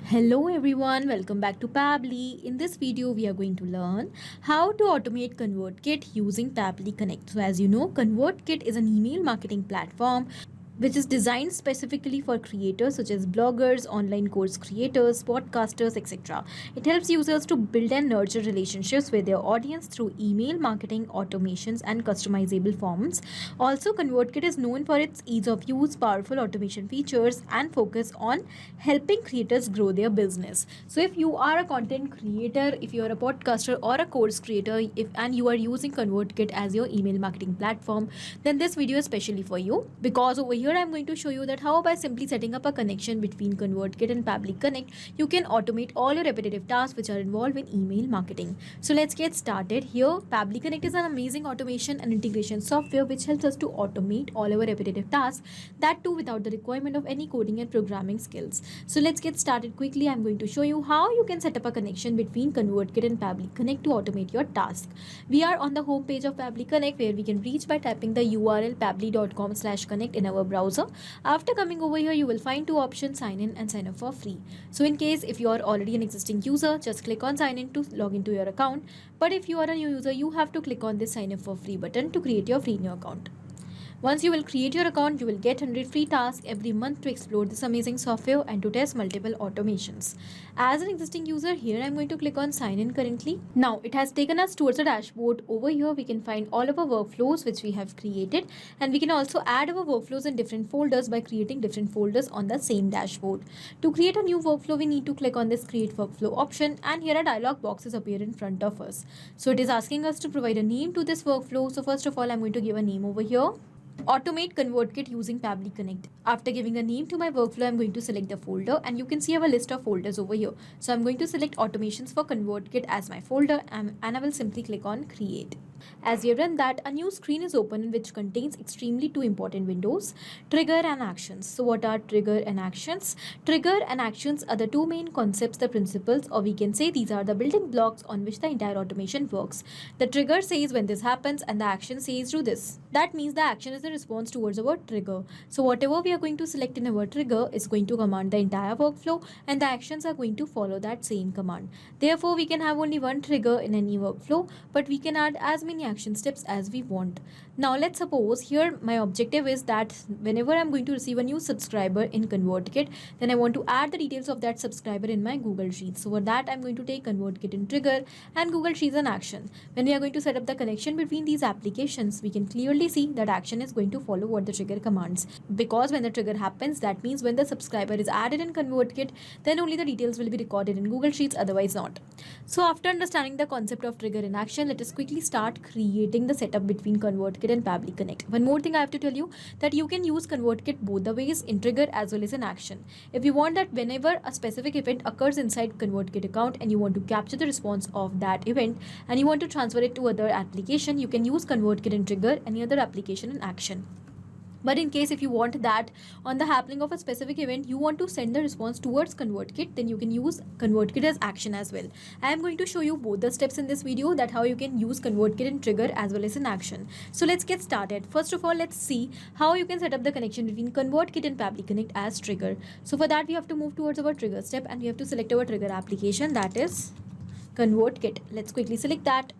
Hello everyone, welcome back to Pabbly. In this video, we are going to learn how to automate ConvertKit using Pabbly Connect. So as you know, ConvertKit is an email marketing platform which is designed specifically for creators such as bloggers, online course creators, podcasters, etc. It helps users to build and nurture relationships with their audience through email marketing, automations, and customizable forms. Also, ConvertKit is known for its ease of use, powerful automation features, and focus on helping creators grow their business. So, if you are a content creator, if you are a podcaster or a course creator, and you are using ConvertKit as your email marketing platform, then this video is specially for you, because over here I'm going to show you that how by simply setting up a connection between ConvertKit and Pabbly Connect, you can automate all your repetitive tasks which are involved in email marketing. So let's get started. Here, Pabbly Connect is an amazing automation and integration software which helps us to automate all our repetitive tasks, that too without the requirement of any coding and programming skills. So let's get started quickly. I'm going to show you how you can set up a connection between ConvertKit and Pabbly Connect to automate your task. We are on the home page of Pabbly Connect, where we can reach by typing the URL pabbly.com/connect in our browser. After coming over here, you will find two options: sign in and sign up for free. So in case if you are already an existing user, just click on sign in to log into your account. But if you are a new user, you have to click on this sign up for free button to create your free new account. Once you will create your account, you will get 100 free tasks every month to explore this amazing software and to test multiple automations. As an existing user, here I am going to click on sign in currently. Now it has taken us towards the dashboard. Over here we can find all of our workflows which we have created, and we can also add our workflows in different folders by creating different folders on the same dashboard. To create a new workflow, we need to click on this create workflow option, and here a dialog boxes appear in front of us. So it is asking us to provide a name to this workflow. So first of all, I'm going to give a name over here: Automate ConvertKit using Pabbly Connect. After giving a name to my workflow, I'm going to select the folder, and you can see our list of folders over here. So I'm going to select automations for ConvertKit as my folder, and I will simply click on create. As we have done that, a new screen is open which contains extremely two important windows: trigger and actions. So what are trigger and actions? Trigger and actions are the two main concepts, the principles, or we can say these are the building blocks on which the entire automation works. The trigger says when this happens, and the action says do this. That means the action is the response towards our trigger. So whatever we are going to select in our trigger is going to command the entire workflow, and the actions are going to follow that same command. Therefore, we can have only one trigger in any workflow, but we can add as many action steps as we want. Now let's suppose here my objective is that whenever I'm going to receive a new subscriber in ConvertKit, then I want to add the details of that subscriber in my Google Sheets. So for that, I'm going to take ConvertKit in trigger and Google Sheets in action. When we are going to set up the connection between these applications, we can clearly see that action is going to follow what the trigger commands, because when the trigger happens, that means when the subscriber is added in ConvertKit, then only the details will be recorded in Google Sheets, otherwise not. So after understanding the concept of trigger in action, let us quickly start creating the setup between ConvertKit and Pabbly Connect. One more thing I have to tell you, that you can use ConvertKit both the ways, in trigger as well as in action. If you want that whenever a specific event occurs inside ConvertKit account and you want to capture the response of that event and you want to transfer it to other application, you can use ConvertKit in trigger, any other application in action. But in case if you want that on the happening of a specific event, you want to send the response towards ConvertKit, then you can use ConvertKit as action as well. I am going to show you both the steps in this video, that how you can use ConvertKit in trigger as well as in action. So let's get started. First of all, let's see how you can set up the connection between ConvertKit and Pabbly Connect as trigger. So for that, we have to move towards our trigger step, and we have to select our trigger application, that is ConvertKit. Let's quickly select that.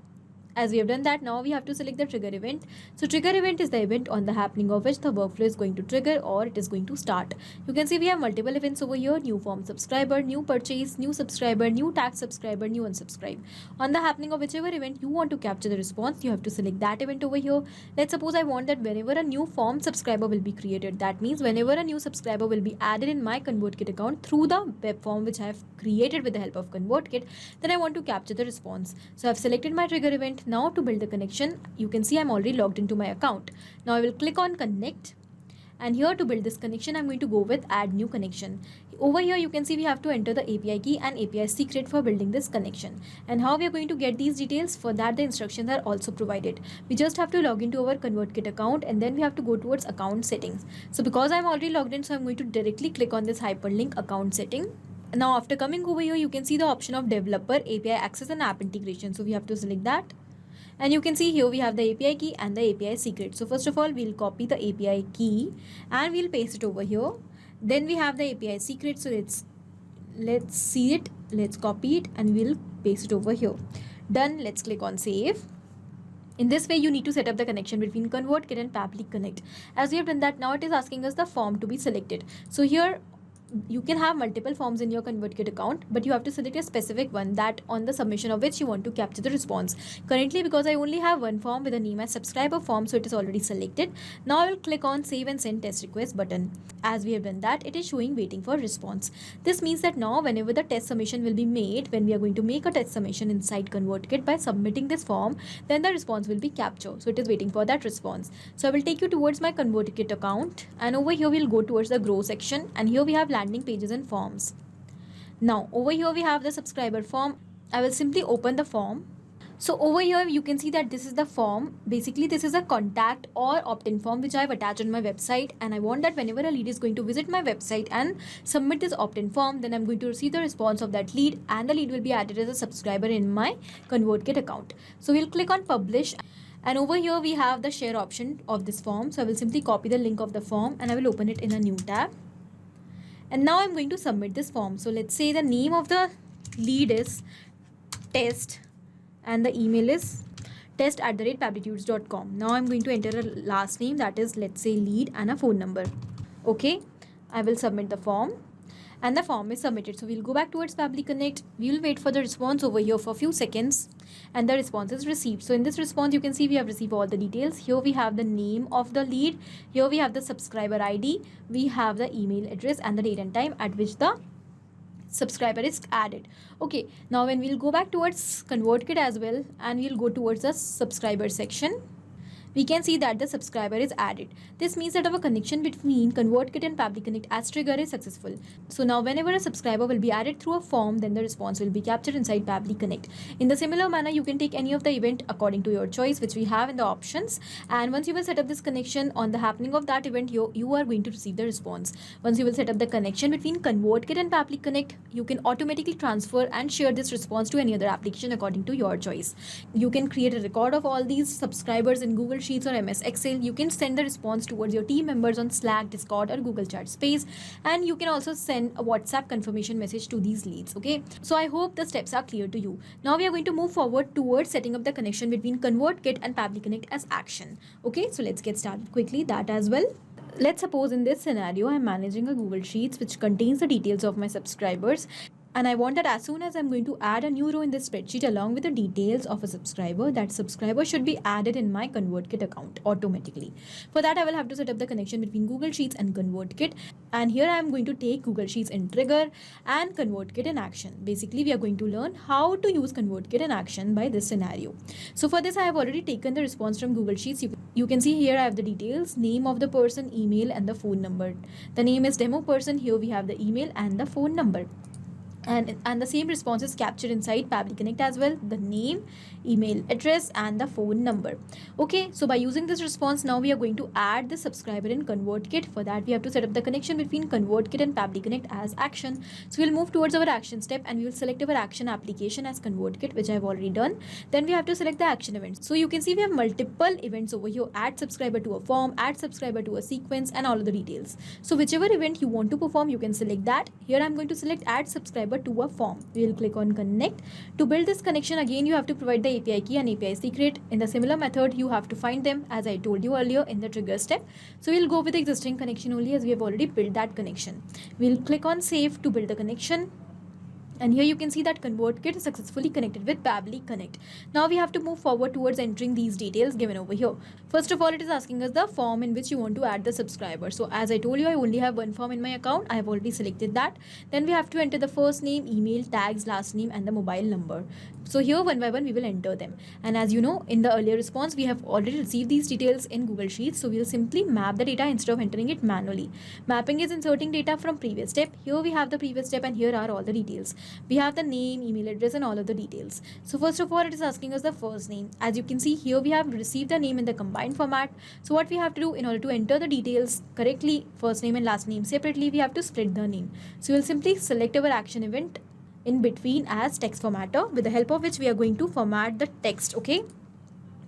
As we have done that, now we have to select the trigger event. So trigger event is the event on the happening of which the workflow is going to trigger or it is going to start. You can see we have multiple events over here: new form subscriber, new purchase, new subscriber, new tax subscriber, new unsubscribe. On the happening of whichever event you want to capture the response, you have to select that event over here. Let's suppose I want that whenever a new form subscriber will be created, that means whenever a new subscriber will be added in my ConvertKit account through the web form which I have created with the help of ConvertKit, then I want to capture the response. So I've selected my trigger event. Now to build the connection, you can see I'm already logged into my account. Now I will click on connect, and here to build this connection, I'm going to go with add new connection. Over here you can see we have to enter the API key and API secret for building this connection. And how we are going to get these details, for that the instructions are also provided. We just have to log into our ConvertKit account, and then we have to go towards account settings. So because I'm already logged in, so I'm going to directly click on this hyperlink account setting. Now after coming over here, you can see the option of developer, API access and app integration. So we have to select that. And you can see here we have the API key and the API secret. So first of all, we'll copy the API key and we'll paste it over here. Then we have the API secret. So let's see it, let's copy it, and we'll paste it over here. Done. Let's click on save. In this way, you need to set up the connection between ConvertKit and Pabbly Connect. As we have done that, now it is asking us the form to be selected. So here you can have multiple forms in your ConvertKit account, but you have to select a specific one that on the submission of which you want to capture the response. Currently, because I only have one form with a name as subscriber form, so it is already selected. Now I will click on save and send test request button. As we have done that, it is showing waiting for response. This means that now whenever the test submission will be made, when we are going to make a test submission inside ConvertKit by submitting this form, then the response will be captured. So it is waiting for that response. So I will take you towards my ConvertKit account, and over here we'll go towards the grow section, and here we have landing pages and forms. Now over here we have the subscriber form. I will simply open the form. So over here you can see that this is the form. Basically this is a contact or opt-in form which I have attached on my website, and I want that whenever a lead is going to visit my website and submit this opt-in form, then I'm going to receive the response of that lead, and the lead will be added as a subscriber in my ConvertKit account. So we'll click on publish, and over here we have the share option of this form. So I will simply copy the link of the form and I will open it in a new tab. And now I'm going to submit this form. So let's say the name of the lead is test and the email is test@pabblytudes.com. Now I'm going to enter a last name, that is, let's say, lead, and a phone number. Okay, I will submit the form and the form is submitted. So we'll go back towards Pabbly Connect. We will wait for the response over here for a few seconds, and the response is received. So in this response you can see we have received all the details. Here we have the name of the lead, here we have the subscriber ID, we have the email address and the date and time at which the subscriber is added. Okay, now when we'll go back towards ConvertKit as well, and we'll go towards the subscriber section, we can see that the subscriber is added. This means that our connection between ConvertKit and Pabbly Connect as trigger is successful. So now whenever a subscriber will be added through a form, then the response will be captured inside Pabbly Connect. In the similar manner, you can take any of the event according to your choice, which we have in the options. And once you will set up this connection, on the happening of that event, you are going to receive the response. Once you will set up the connection between ConvertKit and Pabbly Connect, you can automatically transfer and share this response to any other application according to your choice. You can create a record of all these subscribers in Google Sheets or MS Excel. You can send the response towards your team members on Slack, Discord, or Google Chat Space, and you can also send a WhatsApp confirmation message to these leads. Okay, so I hope the steps are clear to you. Now we are going to move forward towards setting up the connection between ConvertKit and Pabbly Connect as action. Okay, so let's get started quickly that as well. Let's suppose in this scenario I'm managing a Google Sheets which contains the details of my subscribers, and I want that as soon as I'm going to add a new row in this spreadsheet along with the details of a subscriber, that subscriber should be added in my ConvertKit account automatically. For that, I will have to set up the connection between Google Sheets and ConvertKit. And here I am going to take Google Sheets in trigger and ConvertKit in action. Basically, we are going to learn how to use ConvertKit in action by this scenario. So for this, I have already taken the response from Google Sheets. You can see here I have the details, name of the person, email, and the phone number. The name is demo person. Here we have the email and the phone number. And the same response is captured inside Pabbly Connect as well, the name, email address, and the phone number. Okay, so by using this response, now we are going to add the subscriber in ConvertKit. For that, we have to set up the connection between ConvertKit and Pabbly Connect as action. So we'll move towards our action step, and we will select our action application as ConvertKit, which I have already done. Then we have to select the action event. So you can see we have multiple events over here: add subscriber to a form, add subscriber to a sequence, and all of the details. So whichever event you want to perform, you can select that. Here I'm going to select add subscriber to a form. We will click on connect. To build this connection, again you have to provide the API key and API secret. In the similar method, you have to find them as I told you earlier in the trigger step. So we'll go with the existing connection only, as we have already built that connection. We'll click on save to build the connection. And here you can see that ConvertKit is successfully connected with Pabbly Connect. Now we have to move forward towards entering these details given over here. First of all, it is asking us the form in which you want to add the subscriber. So as I told you, I only have one form in my account. I have already selected that. Then we have to enter the first name, email, tags, last name, and the mobile number. So here one by one we will enter them. And as you know, in the earlier response, we have already received these details in Google Sheets. So we will simply map the data instead of entering it manually. Mapping is inserting data from previous step. Here we have the previous step, and here are all the details. We have the name, email address, and all of the details. So first of all, it is asking us the first name. As you can see here, we have received the name in the combined format. So what we have to do in order to enter the details correctly, first name and last name separately, we have to split the name. So we'll simply select our action event in between as text formatter, with the help of which we are going to format the text. Okay,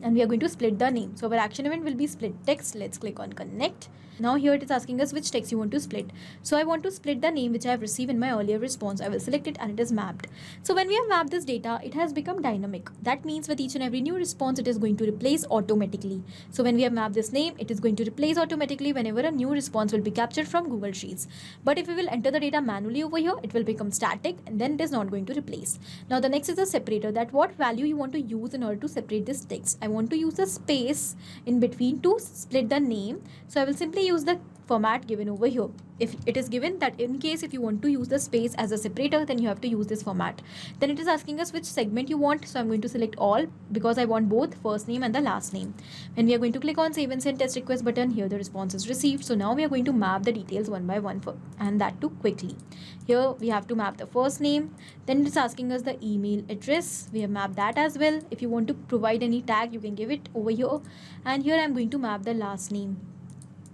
and we are going to split the name. So our action event will be split text. Let's click on connect. Now here it is asking us which text you want to split. So I want to split the name which I have received in my earlier response. I will select it and it is mapped. So when we have mapped this data, it has become dynamic. That means with each and every new response, it is going to replace automatically. So when we have mapped this name, it is going to replace automatically whenever a new response will be captured from Google Sheets. But if we will enter the data manually over here, it will become static and then it is not going to replace. Now the next is the separator, that what value you want to use in order to separate this text. I want to use the space in between to split the name. So I will simply use the format given over here. If it is given that in case if you want to use the space as a separator, then you have to use this format. Then it is asking us which segment you want. So I'm going to select all because I want both first name and the last name. When we are going to click on save and send test request button, here the response is received. So now we are going to map the details one by one and that too quickly. Here we have to map the first name. Then it's asking us the email address. We have mapped that as well. If you want to provide any tag, you can give it over here. And here I'm going to map the last name.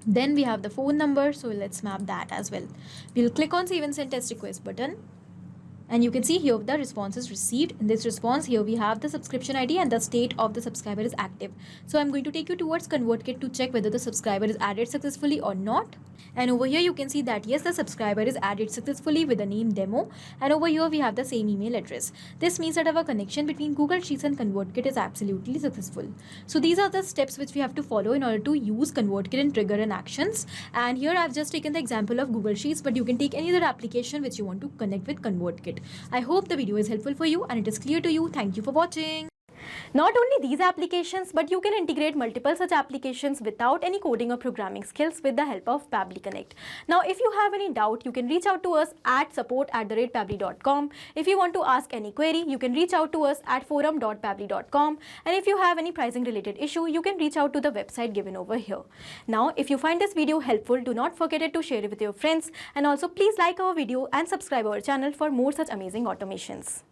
Then we have the phone number, so let's map that as well. We'll click on save and send test request button. And you can see here the response is received. In this response, here we have the subscription ID and the state of the subscriber is active. So I'm going to take you towards ConvertKit to check whether the subscriber is added successfully or not. And over here you can see that yes, the subscriber is added successfully with the name demo. And over here we have the same email address. This means that our connection between Google Sheets and ConvertKit is absolutely successful. So these are the steps which we have to follow in order to use ConvertKit and trigger an actions. And here I've just taken the example of Google Sheets, but you can take any other application which you want to connect with ConvertKit. I hope the video is helpful for you and it is clear to you. Thank you for watching. Not only these applications, but you can integrate multiple such applications without any coding or programming skills with the help of Pabbly Connect. Now, if you have any doubt, you can reach out to us at support@pabbly.com. If you want to ask any query, you can reach out to us at forum.pabbly.com. And if you have any pricing related issue, you can reach out to the website given over here. Now, if you find this video helpful, do not forget to share it with your friends. And also please like our video and subscribe our channel for more such amazing automations.